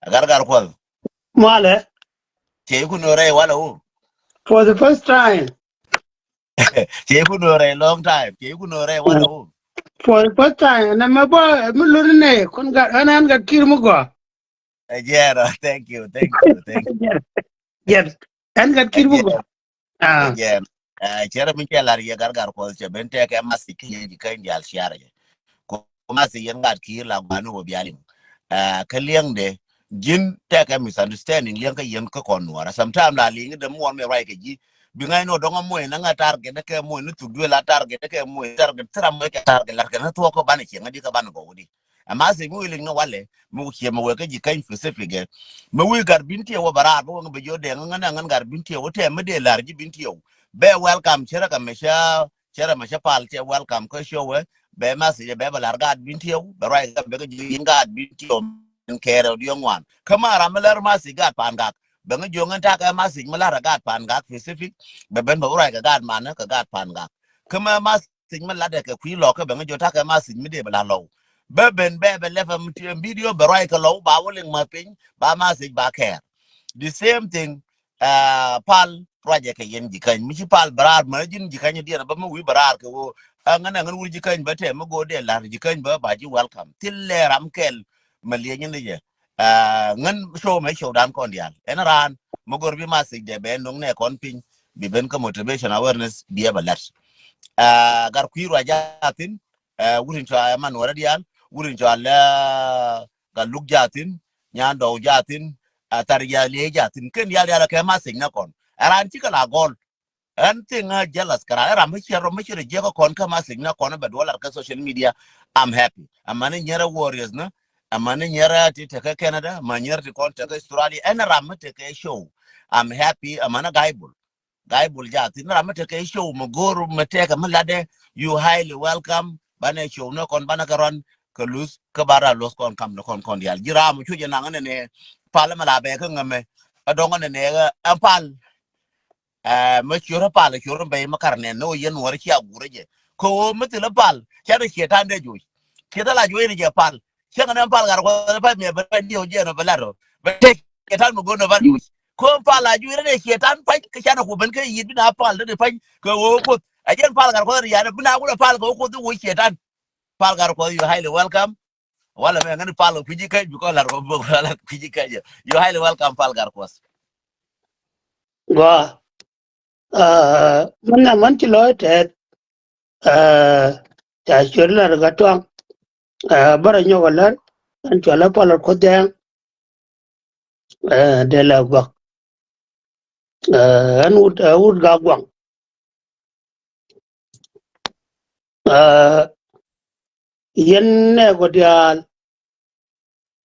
Gargar kwal. Male, Che ku no re wala u. for the first time, Che ku no re long time. Che ku no re wala u. for the first time, na mabo, mulurine, kon got anan got kirmugo. Ajero, thank you, thank you, thank Yes, yes, and got you. kirmugo. Ah, Ajen. Chere mi che lar ye gargar kwal che bente ke masi ki ji kan dial shiare. Ko masi yen gat ki la manu bo bialim. Ka liang de jin take a misunderstanding liang ka yen ka kon wara sometimes la ling de mo me right ke ji bi ngai no donga mo na nga target de ke mo ni tu dwe la target de ke mo target tra mo ke target la ke na to ko ban che ngadi ka ban go di ama se mo ling no wale mo che mo we ka ji kan specific ge mo wi gar binti wo bara bo ngo be jo de nga na ngan gar binti wo te me de lar ji binti wo be welcome chera ka mesha chera mesha pal che welcome ko show we be ma se be lar gad binti wo be right ga be ji gad binti wo kere di ngwan kamara meler masi gat pan gak benga jongan ta ka masi melar gat pan gak specific be ben bo ra gat man ka gat pan gak kama masi melar de ka kwi lo ka benga jota ka masi mi de bla lo be ben be lefa video be ra ka lo ba woling ma pin ba masi ba ke the same thing pal raje ka yen jikan mi pal barar ma jin jikan di ba mu wi barar ka wo ngana ngan wi jikan ba te ma go de lar jikan ba ji welcome tille ram kel malia nyen ye ngan show me show dan kon dial en ran mo gor bi masik de be nong ne kon pin bi ben ka motivation awareness bi balat gar kuiru ajatin wurin cha man wara dial wurin cha la ga luk jatin nyan do jatin tar ya le jatin ken ya ya ka masik na kon ran ti kala gol an tinga jealous kara ram mi chero je ko kon ka masik na kon be dollar ka social media I'm happy amane nyera warriors na amane nyera ti te ka Canada ma nyera ti kon te ka Australia en ram te ka show I'm happy amana gaibul ja tin ram te ka show mo goro mate ka malade you highly welcome bana show no kon bana karon ka lus ka bara los kon kam no kon dial jira mu chuje na ngane ne pala mala be ka ngame adongo ne pal ma chura pal chura be makarne no yen war chi agure je ko mutila pal chara chetan de joy kita la joy ni je pal changa na pal gar ko pa me ba dio je no balaro ba chetan mo gono ba ko pal la joy ne chetan pa ka chana ko ben ka yid na pal de pa ko wo ko ajen pal gar ko ya na bina ko pal ko du chetan pal gar ko you highly welcome wala me ngani pal piji ka bi ko la ko bo la piji ka you highly welcome pal gar ko go. Mana manchi loy te, ta churla gatwang, bara nyogalar, an chola pala kodang, de la gwak, an wood gagwang. Yen ne godial,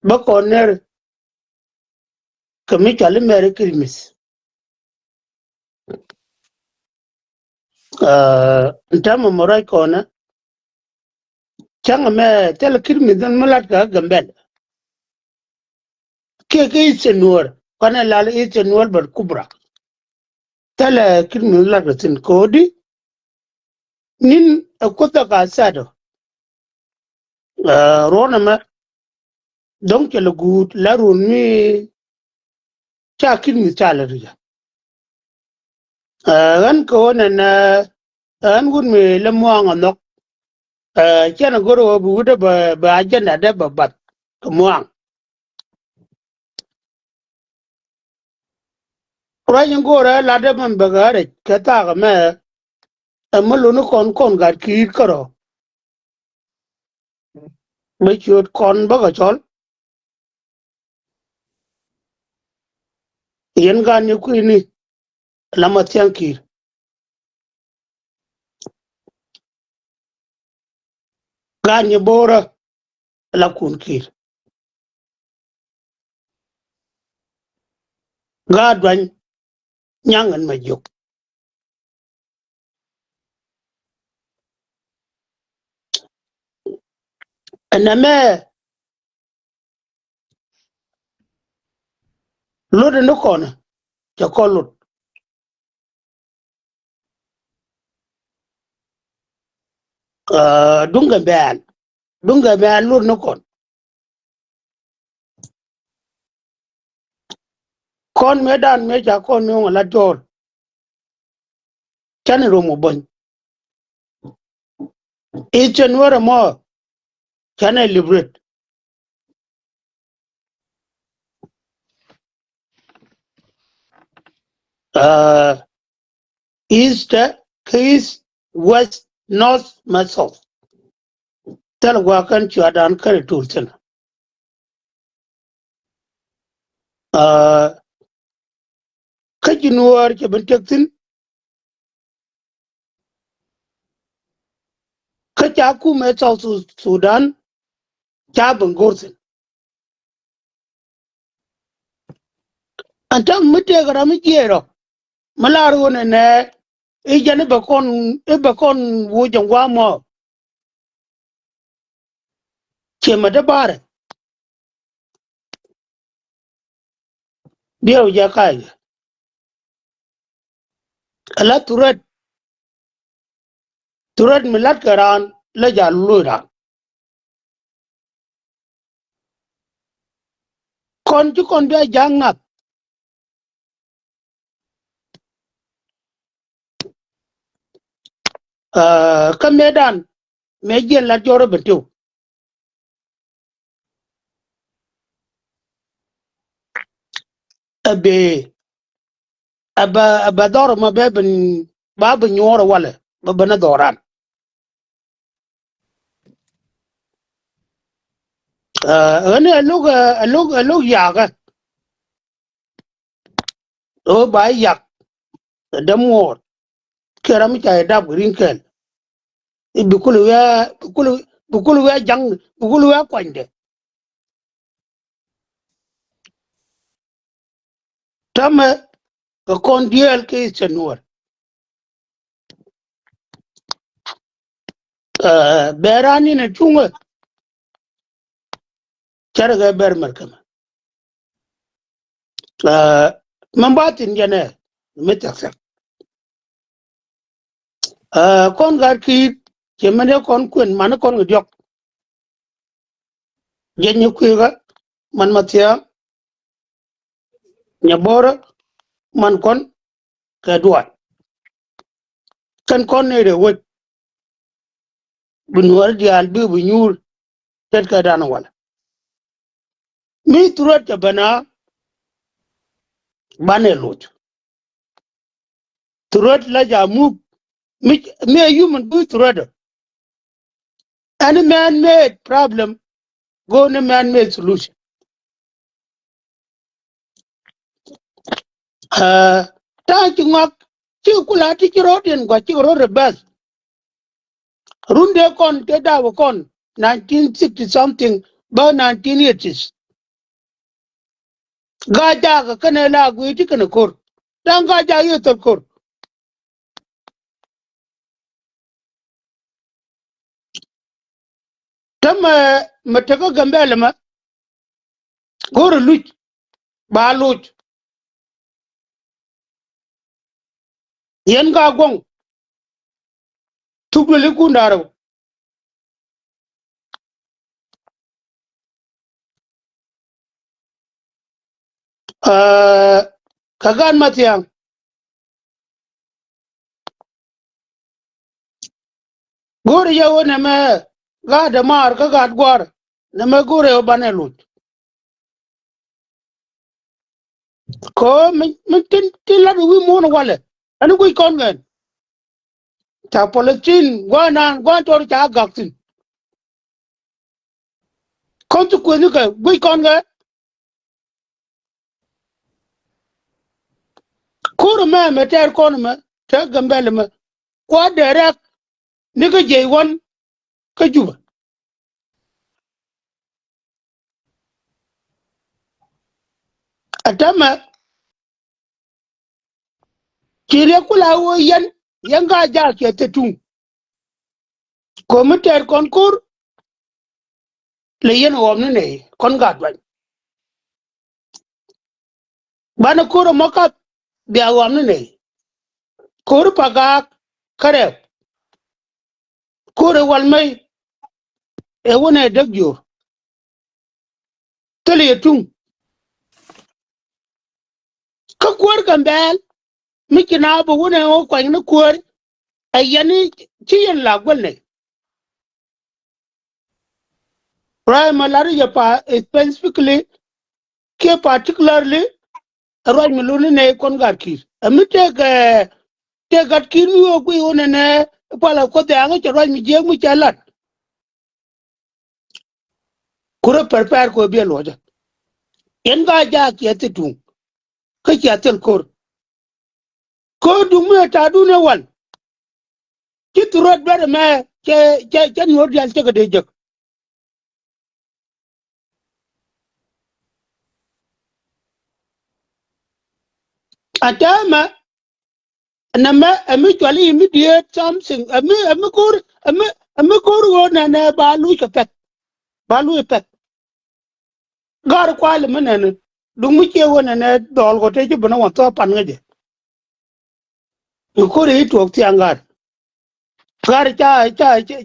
bakoner, kami chali meri kilmis. Ntama morai kona, changa me tela kilmis dan malat ka gambel. Ke isenwar, kana lala isenwar bar kubra. Tela kilmis lagatin kodi, nin kota ka sado. Rona ma donc le good la run mi chakin mi chala rija gan ko na an gun mi le mo ngok chana goro bu da ba ajana da ba bat ko mo rayin gora la da man bagare ka ta ga me amalu no kon gar ki karo me chot kon ba ga chol yen gan ni ku ni la ma tiankir gan ni bora la kun kir ga dwan nyangan ma jok na me lo de no kon cha kolut dunga ben lur no kon kon medan me ja kon no la dor chan romo bon ichen wara mo chan liberate uh east west north south tal gwa kan dan kare tulten kajinuwar ke bintaktin ka chaku me south sudan cha bangortin antam mite gara mi jero malar wona ne ijane bakon wujan gwa mo ke madabare biyo ja kai ala turat milat karan la jalura kon ju kon be jangat ka medan me jel la joro betu abe aba dor ma beben babu nyoro wala babana doran ane alug yaga o ba yak damor keram cha dab green kel bukulu ya jang bukulu ya kwande tama ka kon diel ke senor berani na chunga charga ber markama mambatin jane metaksa kon gar ki chemane kon kun man kon ngdiok jenye kuiga man matia nyabora man kon ka duat kan kon ne de wot bunwar dial bi bunyur tet ka dana wala mi turat bana bane lot turat la jamu me human bu turat any man made problem go na man made solution ta ci ngak ci kula ti ci roten go ci ro rebas runde kon te dawo kon 1960 something ba 1980s gaja ga kana la gu ti kana kor dan gaja yo to kor tama mataka gambe lama gor luch ba luch yen ga gong tubule ku ndaro kagan matiang gor ya wona me ga da mar ka ga gwar na me gore bane luch ko min tin la wi mo no wale anu ku kon gen ta politin gwa to ta gaktin kon tu ku ni ka wi kon ga kuru me ter kon me te gambel me kwa derek ni ka je won ka juba atama kire kula wo yan ga ja ke te tun ko me ter kon kur le yen wo ne kon ga dwan bana kuru mo ka bi a wo ne kuru paga kare kuru wal mai e wona degjo tele tun ka kwar gambel mikina bu wona o kwa ni kwar ayani chiyen la gwalne right malari ya pa specifically ke particularly roy miluni ne kon garkir amite ke garkir yo ku wona ne pala ko te anga roy mi je mu chalat kuro prepare ko be loja en ga ja ke tu ka ke tel kor ko du mu ta du ne wal ki turot ber me ke nyor dal te ga de je atama na me actually immediate something ame kur wo na balu ka pet balu pet gar kwal menen du mu che wona ne dol go te bana wa to pan ngaje ko ri to ti angar gar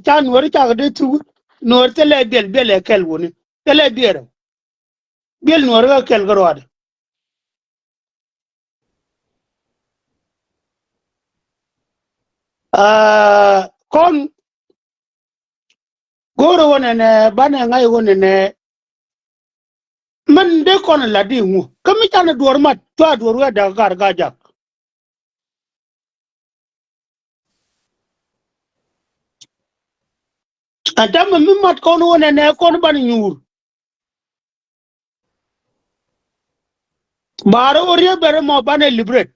cha nuor cha de tu nuor te le bel kel woni te le biere bel nuor ga kel garwade kon goro wona ne bana ngai wona ne man de kon la di ngu kami ta na duor mat to duor wa da gar ga jak adam mi mat kon wona ne kon ban nyur baro ore bere mo bane liberate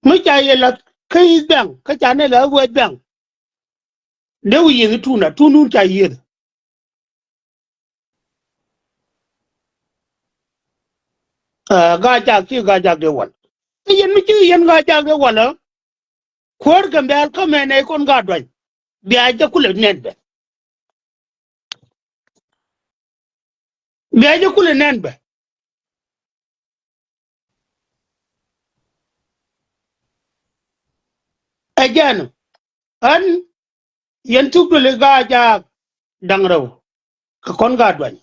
mi cha ye la kai bang ka cha ne la wo bang de wi yi tunu cha ye ga jak ki ga jak de wal yen mi chi yen ga jak de wal khor gambe al ka me ne kon ga dwan bi a ja kule nen be bi a ja kule nen be again an yen tu le ga jak dang raw ka kon ga dwan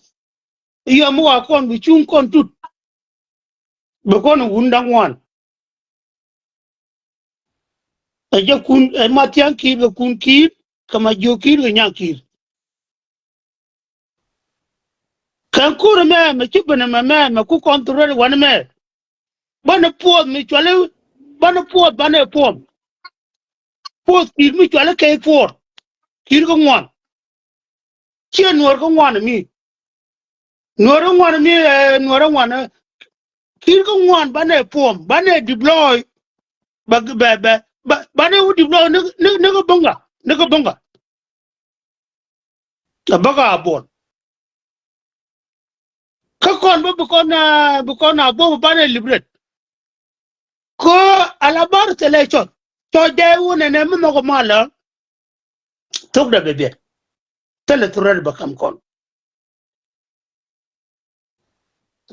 yo mo wa kon bi chung kon tut be kon wundang wan ja kun ma tian ki be kun ki kama jo ki nya ki kan kur me ci bana me ku control wan me bana po mi chole bana po ki mi chole ke for ki ko ngwan ci nuor ko ngwan mi nuor ngwan ki ko ngwan bana deploy bana u deploy ne ko bonga baga bon ka kon bu kon bo bana liberate ko alabar selection to de wona ne mo ko mala tok da bebe tele turar bakam kon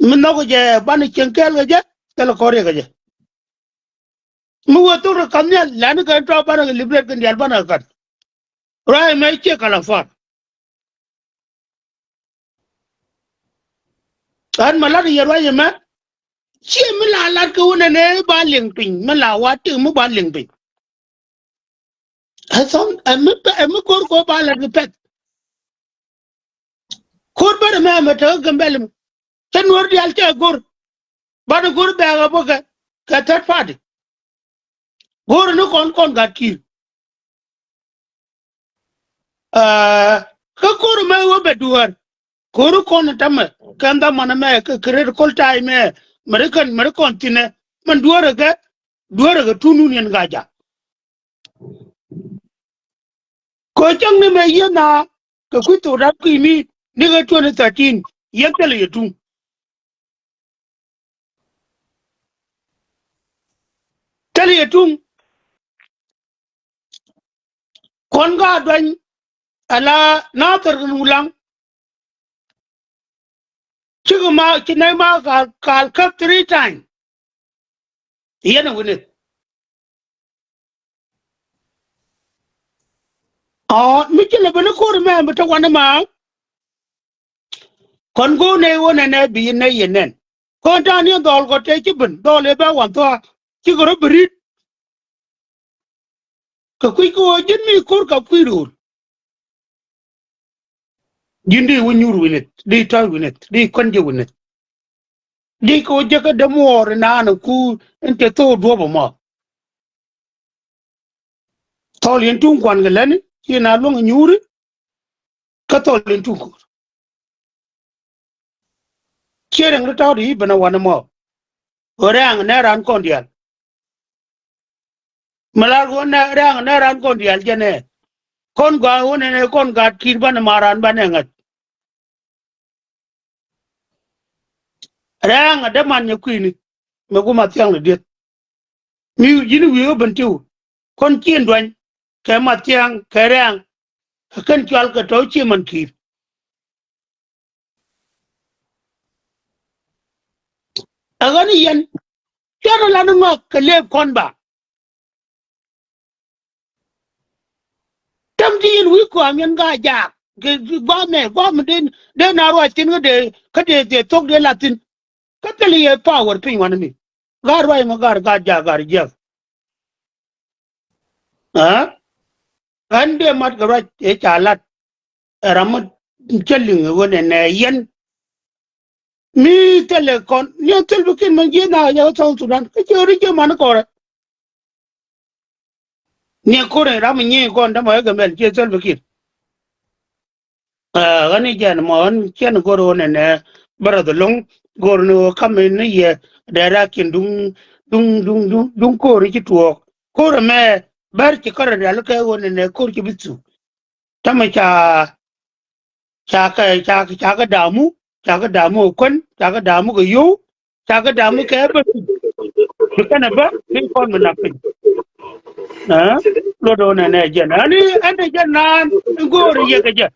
min no je ban chenkel je tele kore je mu wato ro kamnya lan ka to ban liberate kan yal ban kan rai mai che kala fa an mala ye ro ye ma che mi la la ko wona ne ba leng pin mi la wa tu mu ba leng pin ha son am ko ba la pet ko ba ma ta gambel tan wor yal che gor ba gor ba ga bo ka third party gor no kon ga ki ka kor me wo be duar kor kon tama kanda mana me ka critical time me american tine man duar ga tunu nyen gaja ko chang ne me yena ka ku to rap ki mi ni ga 2013 yekel yetu tel yetu kon ga dwan ala na tar nulang chigma kinai ma kal ka 3 time yena wune mi kele bana kor me ta wana ma kon go ne wona ne bi ne yenen kon ta ni dol ko te ci ben dol e ba wan to ci ko brit ka ko jin mi kur ka ru jindi wunyur winet di taw winet di konje winet di ko jaga da mor na na ku ente to do ba ma tol yen tun kwan galen ki na lo nyuri ka tol yen tun ko chere ngi taw di bana wana mo orang na ran kon dial malar go na rang na ran kon dial jene kon ga wona ne kon ga kir ban maran ban ngat rang da man nya kwini me go ma tyang de mi jini wi ban tiu kon chien dwan ke ma tyang ke rang kan chwal ka to chi man kir agani yen chero la no ka le kon ba tam din wi ko am ga ja ke ba me de na ro tin ga de ka de tok de latin ka tele ye power pin wan mi gar wa ma gar ga ja gar je ha ande mat ga ra e chalat ramat chelling wona ne yen mi tele kon ni tel bukin man je na ya so sudan ka jori je man ko ni ko re ram ni kon da ma ga mel je tel bukin gani jan mon chen goro ne baradulung gorno kamen ye dara kin dung ko ri tuo ko me bar ki kar dal ka won ne ko ki bitsu tama cha ka damu kon cha ka damu go yo cha ka damu ka ba kana ba ni kon na pin ha lo do ne jan ani ande jan nan goro ye ka jan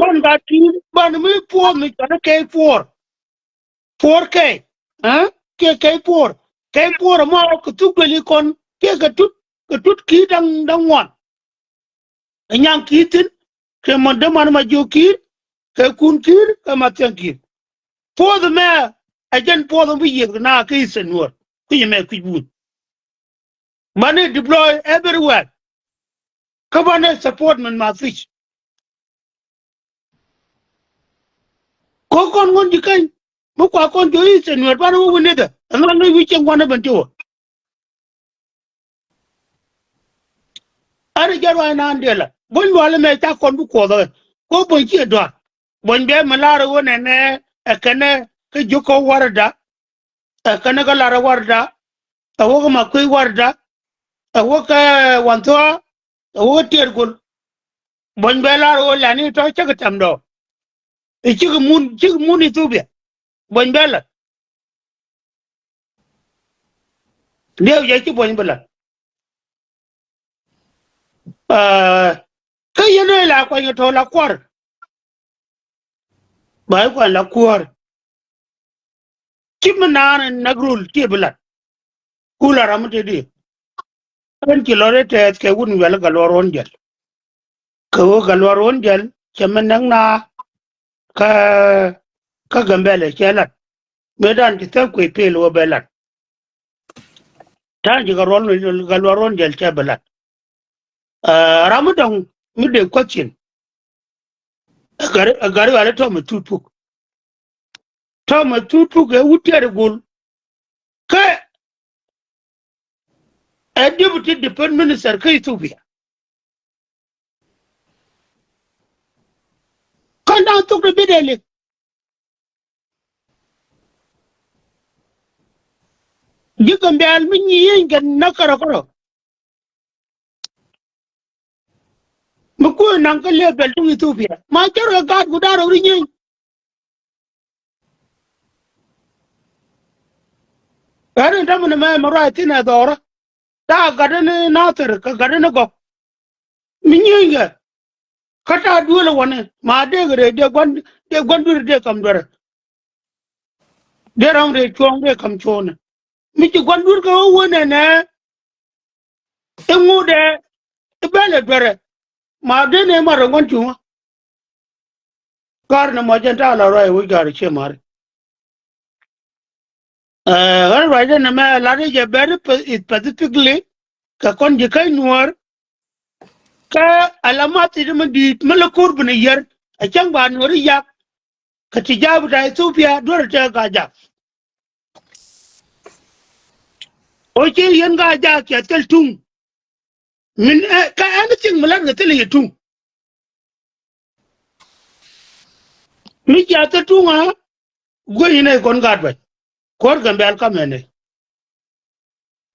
con đã chín bạn mới phua mình cho nó cây phua cây hả cái phua mà cái chút bên con cái chút khí đang ngoan anh nhang khí tin cái mà đâm mà vô khí cái cuốn khí cái mà tiếng khí phua the mẹ anh chân phua the bây giờ na cái sinh hoạt cái gì mẹ cái bút bạn ấy deploy everywhere các bạn ấy support mình mà fish có con ngon gì kênh một quả con chuối sinh hoạt bao nhiêu vấn đề đó anh nói với chồng quan bên chỗ anh giờ rồi anh đi là bốn loại mẹ cha con bút rồi có bốn chiếc đó bốn bé mà la rồi nè cái này cái chỗ có warda cái này cái la rồi warda cái mà quay warda cái quan thoa cái tiệt cồn bốn bé la rồi là này thôi chắc cái chăm đó chiếc mun itu bia bốn bé là điều gì chứ bốn bé là cái gì này là coi như thôi là quar bởi quan là quar chim naan nagrul kia belat kula ramate di kan kilore te ke wun wel galoron jel ko galoron jel chemenang na ka gambele chelat medan ti te ko pelo belat tan ji galoron jel che belat ramadang mi de question agar wala to ma tutpuk e wutere gol ka a deputy defense minister ka Ethiopia kan dan to de bedele jigam be al min yin gan nakara ko mu ko nan ka lebel to Ethiopia ma jaro ga gudaro ri yin Karen ta mun mai mara tina dora ta gadane natar ka gadane go minyenga kata dole wane ma de gre de gwandur de kam dore de ram re chong de kam chona mi ci gwandur ka wona na emude bele dore ma de ne mara ngon chuma gar na ma janta la rai wi gar che mare right na me la de je very specifically ka kon je kai nuor ka alamat de man di malakur bne yer a chang ba nuor yak ka tijabu da Ethiopia dor ta gaja o ke yen gaja ke tel tung min ka anything malan ga tel yetung mi ja ta tunga go ine kon gad ba kor gambe al kamene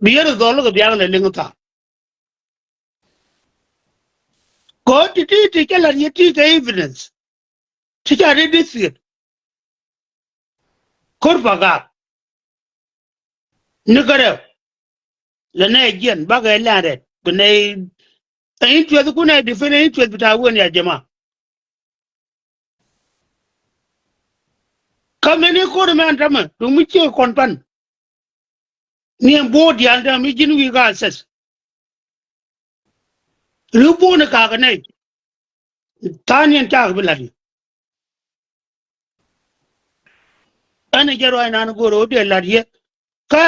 biyer dolo ga biang le linguta ko ti ke la yeti ke evidence ti ja re disit kor baga ni gare la na gen baga la re bne ayin tuwa kuna defene ayin tuwa bita wani ya jama kamene kor man tama to mu ce konpan ni en bodi anda mi jinu wi ga ses rubo ne ka ga nai tanien ta ga biladi ana jaro ina na goro de ladiye ka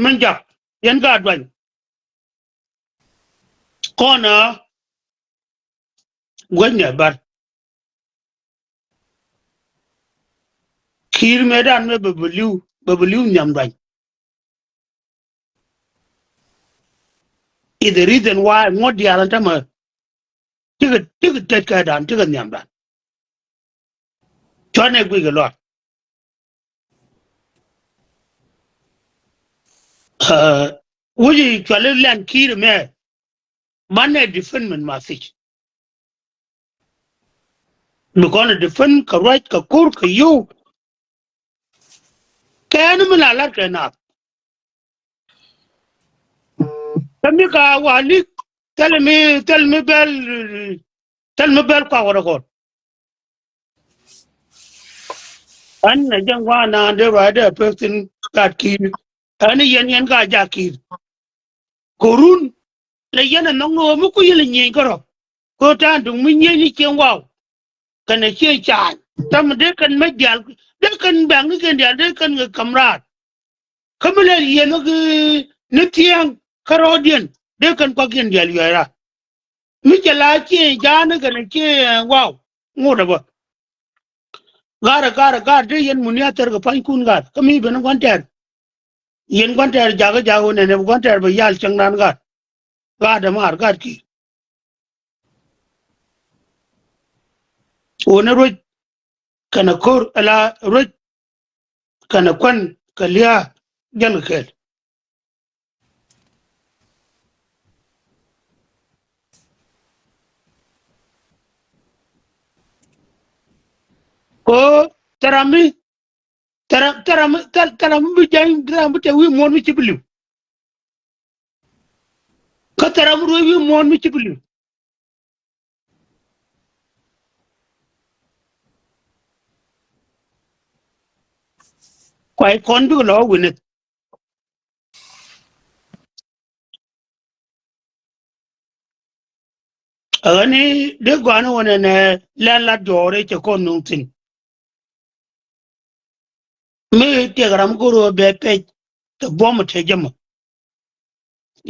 manjak yan ga dwan kona gwanya bar kir medan me babulu nyam dwan is the reason why ngodi alanta ma tiga tet ka dan tiga nyam dan chone gwi ga lot wuji chale lan kir me mane defendment message because defend ka right ka kur ka you kan mun alar ka na kami ka wali tell me bel ka wora ko an na jang wa na de wa de person ka kir ani yen ka ja kir korun le yen na ngo mu ku yele nyi ko ta dung mu nyi ni chen wow kana che cha tam de kan me dial de kan bang ni kan dial de kan kamrat kamale yen ga ni tiang karodian de kan ko gen dial yara mi jala che jana kana che wow ngoda ba gar de yen munya ter ga pan kun gar kami ben kwanter yen kwanter jaga ne kwanter ba yal chang nan gar ga da mar gar ki ona ro kana kor ala ro kana kwan kaliya jal kel ko tarami taram bi jang dram te wi mon mi cibli ka taram ro wi mon mi cibli ko ay kon bi lo wini ani de gwana wona ne la dore ce kon nungtin me te garam ko ro be pe te bom te jama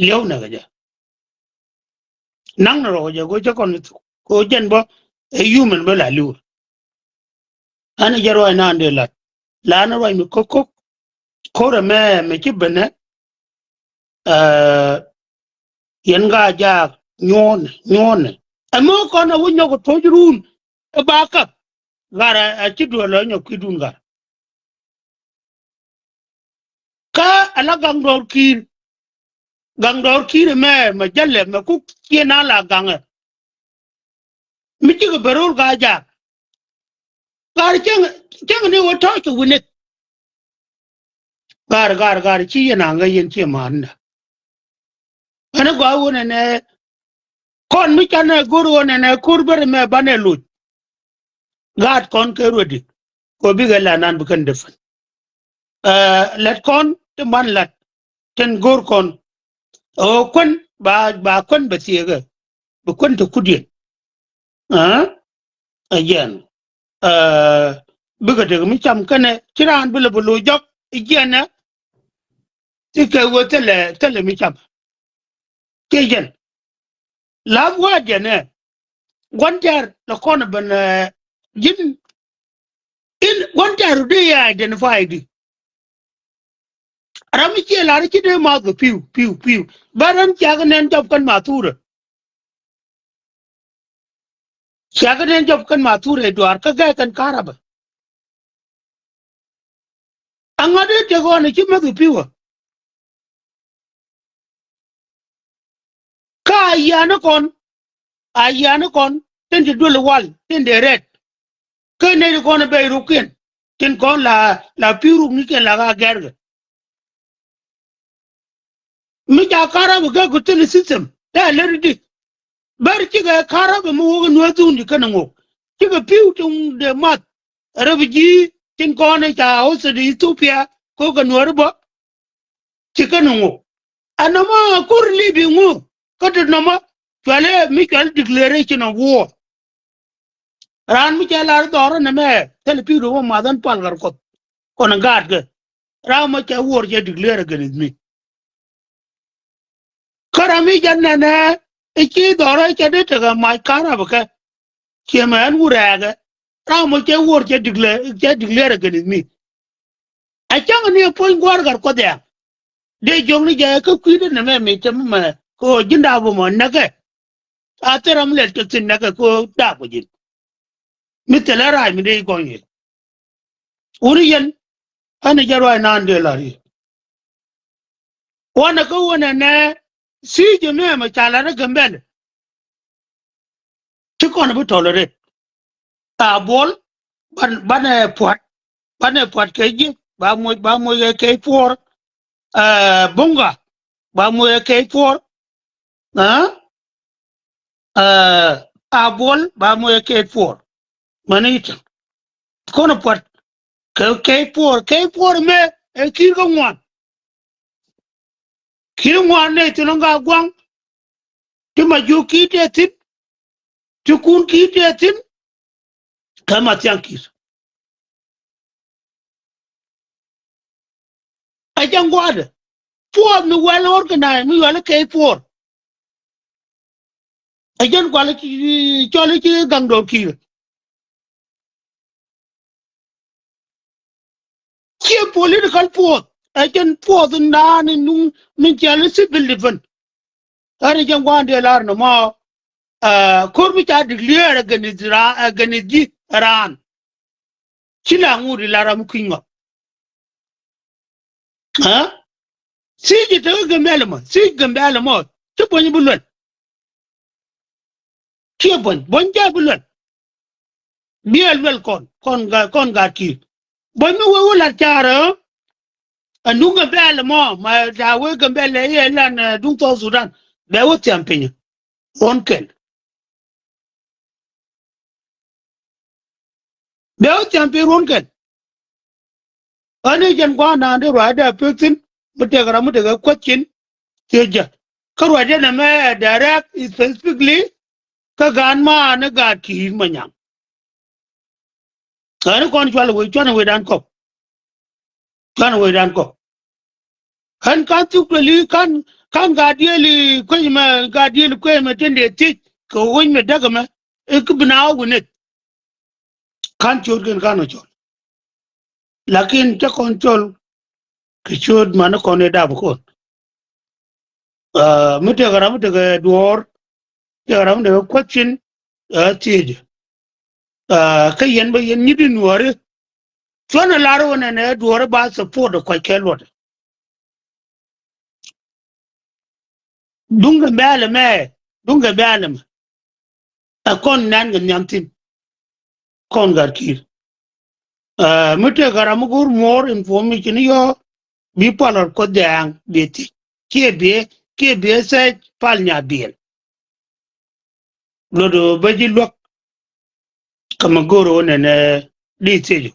lew na ga ja nang na ro ja go ce kon ko jen bo e human be la lu ana jaro na ande la na ro mi ko ra me cibene yen ga ja nyon amo ko na wonyo ko tojrun e ba ka gara a ci do lo nyo kidun gar ka ala gang dor kir me ma jalle me ku ke na la gang mi ci ko berul ga ja gar ceng ne wo to to wune gar ci yana ga yen ci man ana go wona ne kon mi kana guru wona ne kurber me banelu gat kon ke rodi ko bi ga la nan bu kan defal let kon te man lat ten gor kon o kon ba kon ba tiega bu kon te kudien again biga de mi cham kane kiran bile bulu jok igena ti ke wo tele mi cham ke jen la wa jene gonjar la kona ban jin in gonjar de ya identified rami ke la ri de ma go piu baran chaga nen job kan matura chaga nen job kan matura dwar ka ga kan karaba angade te go ne ki ma go piu ka ayana kon ten de dole wal ten de red ke ne ko ne be rukin ten kon la piu ni ke la ga gerga mi ja karaba ga go ten system da le di bar ki ga karaba mu wo no tu ni kan ngo ki ga piu tung de mat rabji tin kon ne ta o se di Ethiopia ko ga no ba ki kan ngo anama kurli bi ngo ko de no ma fale mi kal declaration of war ran mi kala doro na me tel pi ro ma dan pal gar ko na gad ga ra ma cha war je declare ga mi karami janna na iki doro cha de ta ga ma kara ba ka ke ma an wura ga ra ma cha war je declare ga mi a chang ni po ngwar gar ko de jong ni ja ka ku de na me mi ta ma ko jinda bu mo na ga a teram le to tin na ga ko da ko jin mi tela ra mi de ko ni uri yen ana jarwa nan de la ri wana ko wana na si je me ma chala na gambel ti ko na bu tolerate ta bol ban puat ke ji ba mo ke for bonga ba mo ke for a bol ba mo ke for manita ko na puat ke for me e ki ko ngwan ne ti no ga gwang ti ma ju ki te tin ti kun ki te tin kama tiankis a jangwada for me well organized me well ke for a jan kwala ki chole ki gangdo ki political for a jan for the nan nun chale civil defense are jangwande lar no ma korbi ta declare ganizra ran kila nguri lara mukinga ha siji to gambelma si gambelma to boni bulwan ti bonja bulwan biel wel kon ga ki boni wo wala tara anunga belma ma da we gambele ye lan dung to Sudan be wo tiampenya onkel be wo tiampe onkel ani jan kwa na de ra da petin mutega kwachin teja karwa de na me direct specifically ka gan ma na ga ki manyam ani kon chwal we dan ko kan ka tu li kan ga dieli ko ma ga dieli ko ma tende ti ko won me daga ma e ku bina wunet kan chod gen kan chod lakin ta control ki chod man ko ne da ko mutega duor garam de kwachin tije ka yen ba yen nyidi nuore chona laro ne duor ba support ko kelot dunga bale me akon nan ga nyamtin kon gar kir mutega gur more information yo bi palor ko dang beti ke be se pal nya biel lodo baji lok kama goro ne di tejo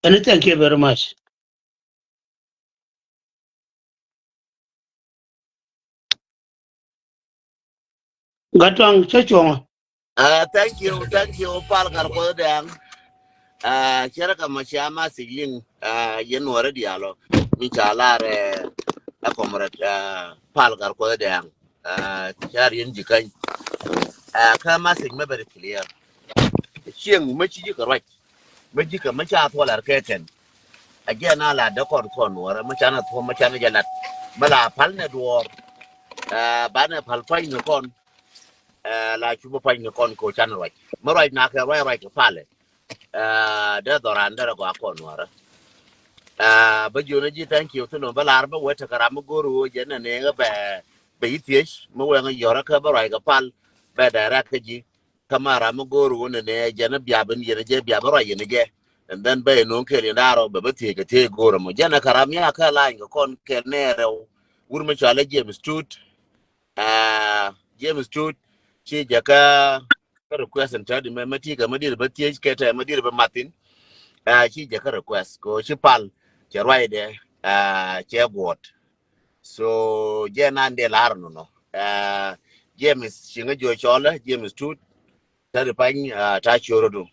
and thank you very much gatwang chachonga thank you pal gar ko dang kera ka machama sigling yen wara dialo mi chala re a comrade pal gar ko da char yin jikan ka message me very clear chieng machi ji ka right maji ka macha tholar keken again na la da kon wara macha na tho macha na jalat bala pal ne dwor bana pal fay ne kon la chuba fay ne kon ko chan right ma right na ka right pale da doran da ko kon wara ba jona ji thank you to no bala arba wata karam goro je na ne ga be itiesh mo wa nga yora ka ba right ka pal ba da ra ka ji kamara mo goro ne ne je na bia ben je je bia ba right ne je and then bay no ke ni daro be beti ke te goro mo jana karam ya ka la ngo kon ke nere wur me chale James Tut James Tut chi jaka request and tadi me mati ka madir beti ke te madir be matin chi jaka request ko chi pal che raide che got so jena ande lar no James chinga jo chola James Tut tadi pan ta chorodo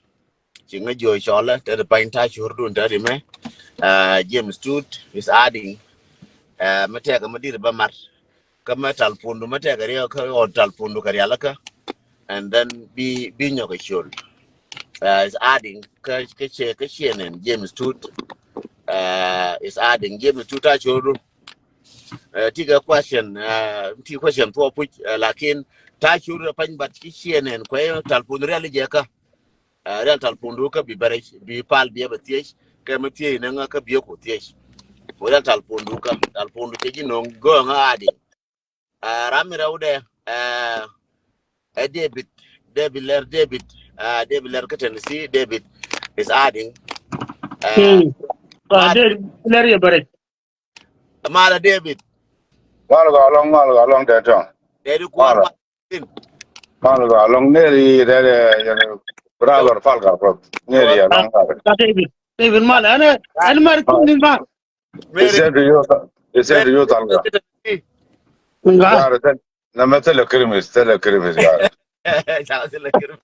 chinga jo chola tadi pan ta chorodo tadi me James Tut is adding matega madir ba mar kama talpundu matega rio ka on talpundu karialaka and then be nyoga shul is adding ka chenen James Tut is adding James Tut achuru tiga question ti question to puch lakin ta churu pan bat ki chenen ko talpundu real jeka real talpundu ka bi bare bi pal bi abatiech ka matie na ka bi ko tiech real talpundu ke ginon go ngadi ramira ude David David ler keten si David is adding de ler bare mala David Mal ga long de ton. dedi kwar Mal ma tin mal ga long ne ri de to brother fal ga pro. Ne to ri long ga. David mal ana mar Mal. kun ma Mary Isen Mary yu tal ga. keten si nga Ga re na me tele krimis ga. chao se le quiero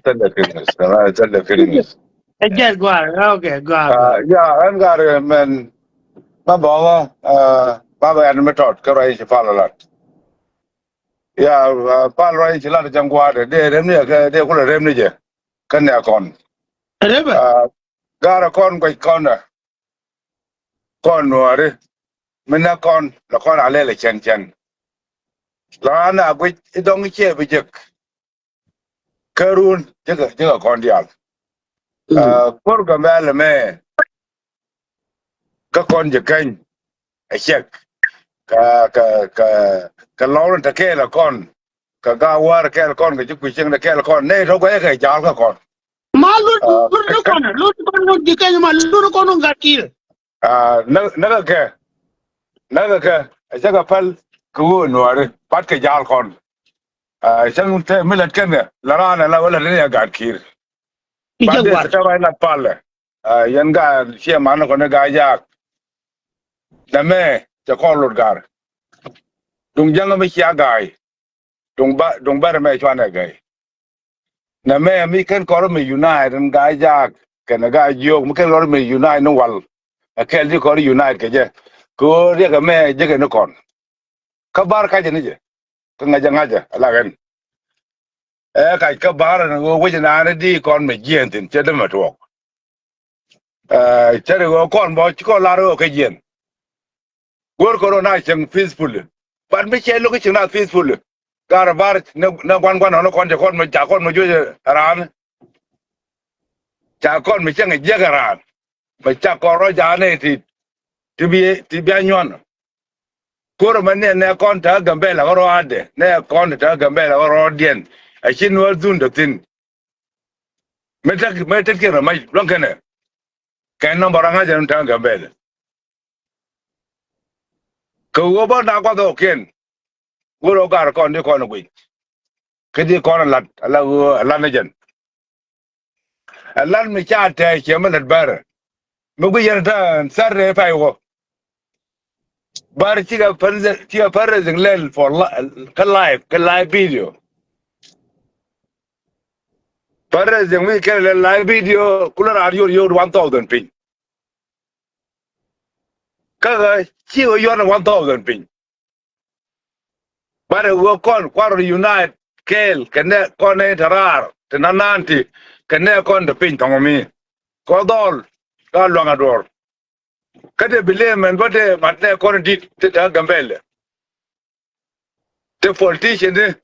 Tele krimis. Na tele krimis. ejel gwa okay gwa Ya an ga re men ba ba ba ba an me tot ka rai chi fal la. Ya pal rai chi la de jam gwa de rem ne ka de ko rem ne je. Kan ya kon. reba Gara kon quay con nuore mina con la con ale le chen la na quay dong che bi jek karun jega con dial por ga mele me ka con je kan a chek ka lo ta ke la con ka ga war ke la con ga ju ku chen da ke la con ne ro ga ga jal ka con malu lu kono dikay ma lu kono gatir na ga a jaga pal ku nuore pat ka jal con Chan te milet kene la rana la wala ne ga kir bade ijagwar ta bai la palle yan ga che man ko ne ga ya da me te ko lur gar dung jang me chia gai dung ba me chwa ne gai na me mi ken ko me unite ga ya ken ga yo mi ken ko me unite no wal a ken di ko unite ke je ko ri ga me je ke no kon ka bar ka je ne je ka nga ja la gen ka bar na wo na ne di kon me jen tin che de ma to chere go kon bo ko la ro ke yen gor ko na chen peaceful but me che lo ke chen na peaceful gar bar na gwan no kon je kon me ja kon me jo ran ja kon me chen je ran me cha ko ro ja ne ti bi anyon ko me ne kon ta gambe la ro ade ne kon ta gambe la ro dien a chin wa zun de tin me ta ke ma lon kene ken no baranga jan ta gambe ko go ba na kwa do ken goro gar kon di kon gui kedi kon la na jen lan mi cha te che ma lat bar mu gu yen ta sarre fa yo bar ci ga farze zing lel for ka live video farze zing mi ka live video kula radio yo 1000 pin ka chi yo na 1000 pin bare wo kon kwaro unite kel kene kon e tarar tenananti kene kon de pin tongomi ko dol ka lo ngador kade bile men bote matne kon dit te gambele te politician de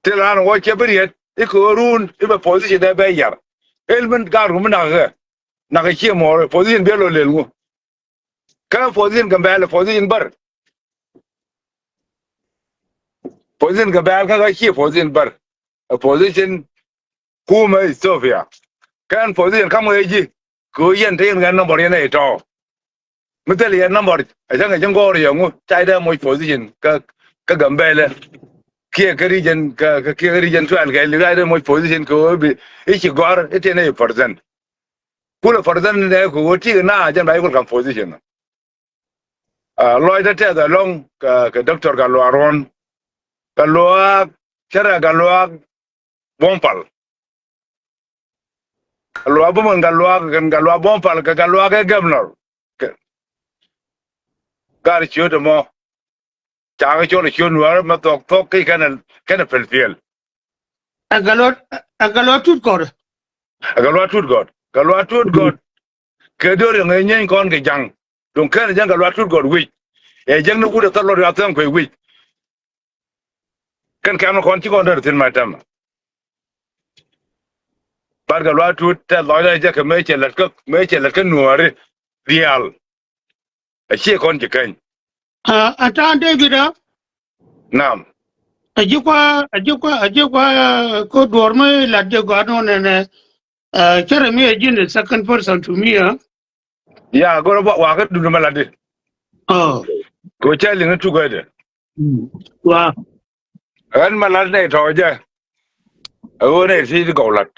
te ran wo chebriet iko run ibe position de be yar elmen garu mna na ga chi mo position be lo lelgu ka position gambele position bar position gambele ka chi position bar position kuma Ethiopia kan position kama eji ko yen te ngan number yen to miteli yen number ajanga jango yangu chaida mo position ka gambele kia ka region ka kia region so alga ile mo position ko bi ichi gor etene percent kula percent ne ko ti na jan bai ko kan position loida te da long ka doctor ga lo aron ka lo chara ga lo bompal lo abum ga lo bompal ga lo ga governor gar chiyo mo cha ga chole chiyo no ma tok kai kana pelfiel agalot tut kor ga lo tut god ke do re nyen kon ke jang don kan jang ga lo tut god wi e jang no kuda talo ya tan ko wi kan kam kon ti kon der tin ma tam bar ga lo tut ta lo da je ka me che lat ka nuare real a che kon ti kan ata David nam ajikwa ko dorme la de gano ne chere me again the second person to me ya go wa ga du ma la de oh ko che lin tu go de wa an ma la ne to je o ne si go lat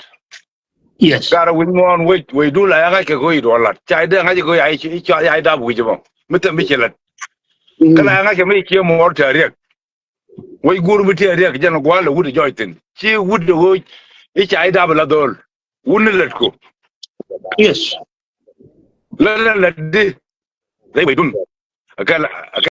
yes gara win mon we du la ga ke go i do lat chai de ga go ai chi ai da bu je mo mutam bi che lat kala ga ke me ke mo ta riek wai guru mutai riek jan gwala wudu joitin chi wudu wo ichi ai da bala dol wunni letko yes la de dai bai dun akala